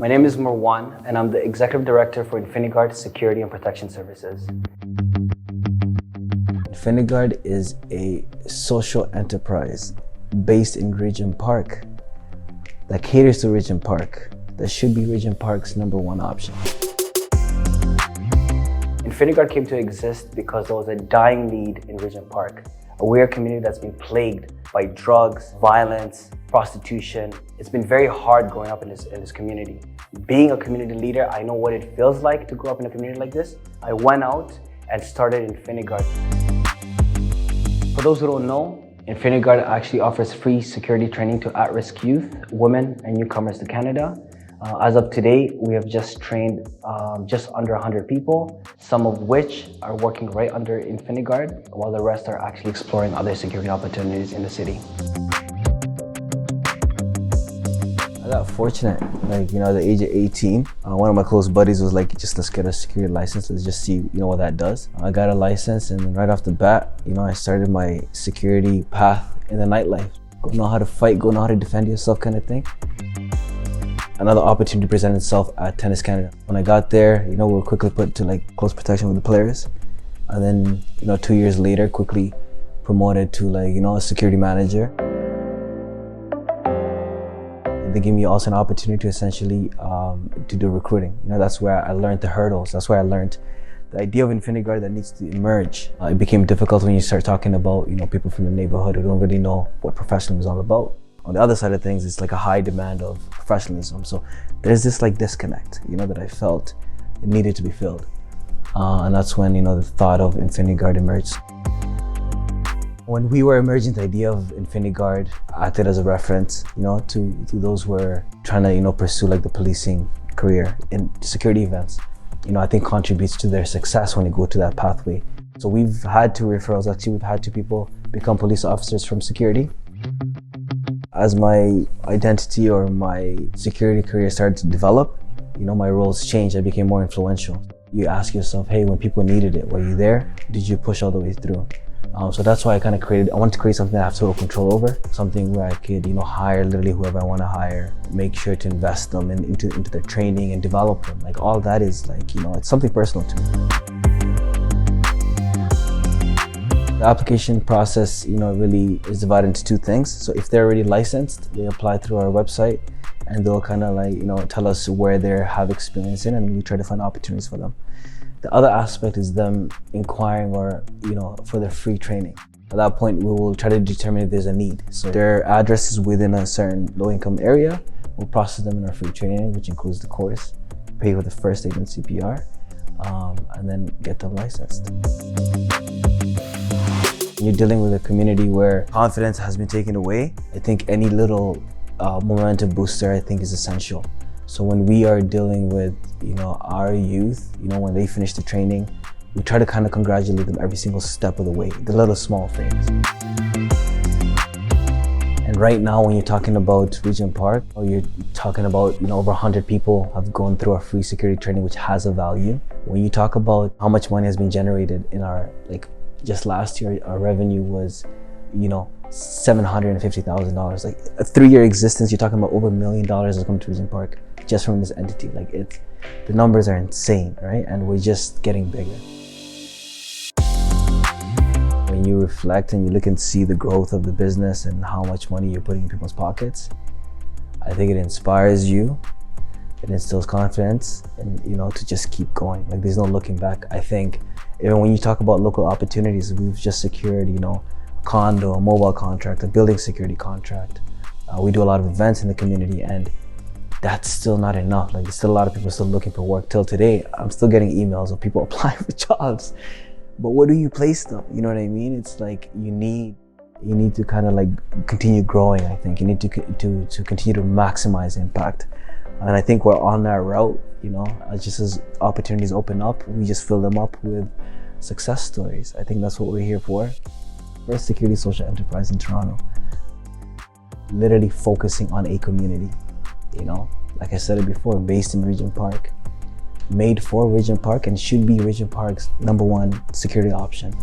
My name is Murwan, and I'm the Executive Director for InfiniGuard Security and Protection Services. InfiniGuard is a social enterprise based in Regent Park that caters to Regent Park. That should be Regent Park's #1 option. InfiniGuard came to exist because there was a dying need in Regent Park, a weird community that's been plagued by drugs, violence, prostitution. It's been very hard growing up in this community. Being a community leader, I know what it feels like to grow up in a community like this. I went out and started InfiniGuard. For those who don't know, InfiniGuard actually offers free security training to at-risk youth, women, and newcomers to Canada. As of today, we have just trained just under 100 people, some of which are working right under InfiniGuard, while the rest are actually exploring other security opportunities in the city. I got fortunate, at the age of 18, one of my close buddies was like, let's get a security license, let's just see, what that does. I got a license, and right off the bat, I started my security path in the nightlife. Go know how to fight, go know how to defend yourself kind of thing. Another opportunity presented itself at Tennis Canada. When I got there, we were quickly put to close protection with the players. And then, 2 years later, quickly promoted to a security manager. They gave me also an opportunity to essentially to do recruiting. That's where I learned the hurdles. That's where I learned the idea of InfiniGuard that needs to emerge. It became difficult when you start talking about, people from the neighborhood who don't really know what professionalism is all about. On the other side of things, it's like a high demand of professionalism. So there's this disconnect, that I felt it needed to be filled. And that's when, the thought of InfiniGuard emerged. When we were emerging, the idea of InfiniGuard acted as a reference, to those who are trying to, pursue the policing career in security events. I think contributes to their success when they go to that pathway. So we've had 2 referrals. Actually, we've had 2 people become police officers from security. As my identity or my security career started to develop, my roles changed. I became more influential. You ask yourself, hey, when people needed it, were you there? Did you push all the way through? So that's why I wanted to create something that I have total control over, something where I could, hire literally whoever I want to hire, make sure to invest them into their training and develop them. All that is it's something personal to me. The application process, really is divided into 2 things. So if they're already licensed, they apply through our website, and they'll tell us where they have experience in, and we try to find opportunities for them. The other aspect is them inquiring or, for their free training. At that point, we will try to determine if there's a need. So if their address is within a certain low-income area, we'll process them in our free training, which includes the course, pay for the first aid and CPR, and then get them licensed. You're dealing with a community where confidence has been taken away. I think any little momentum booster, I think, is essential. So when we are dealing with, our youth, when they finish the training, we try to congratulate them every single step of the way, the little small things. And right now, when you're talking about Regent Park, or you're talking about, over 100 people have gone through our free security training, which has a value. When you talk about how much money has been generated in our, just last year, our revenue was, $750,000. A 3-year existence, you're talking about over $1 million has come to Regent Park just from this entity. The numbers are insane, right? And we're just getting bigger. When you reflect and you look and see the growth of the business and how much money you're putting in people's pockets, I think it inspires you. It instills confidence, and to just keep going. There's no looking back. I think even when you talk about local opportunities, we've just secured, a condo, a mobile contract, a building security contract. We do a lot of events in the community, and that's still not enough. There's still a lot of people still looking for work. Till today, I'm still getting emails of people applying for jobs. But where do you place them? You know what I mean? It's you need to continue growing. I think you need to continue to maximize impact. And I think we're on that route, just as opportunities open up, we just fill them up with success stories. I think that's what we're here for. First security social enterprise in Toronto. Literally focusing on a community, like I said it before, based in Regent Park, made for Regent Park, and should be Regent Park's #1 security option.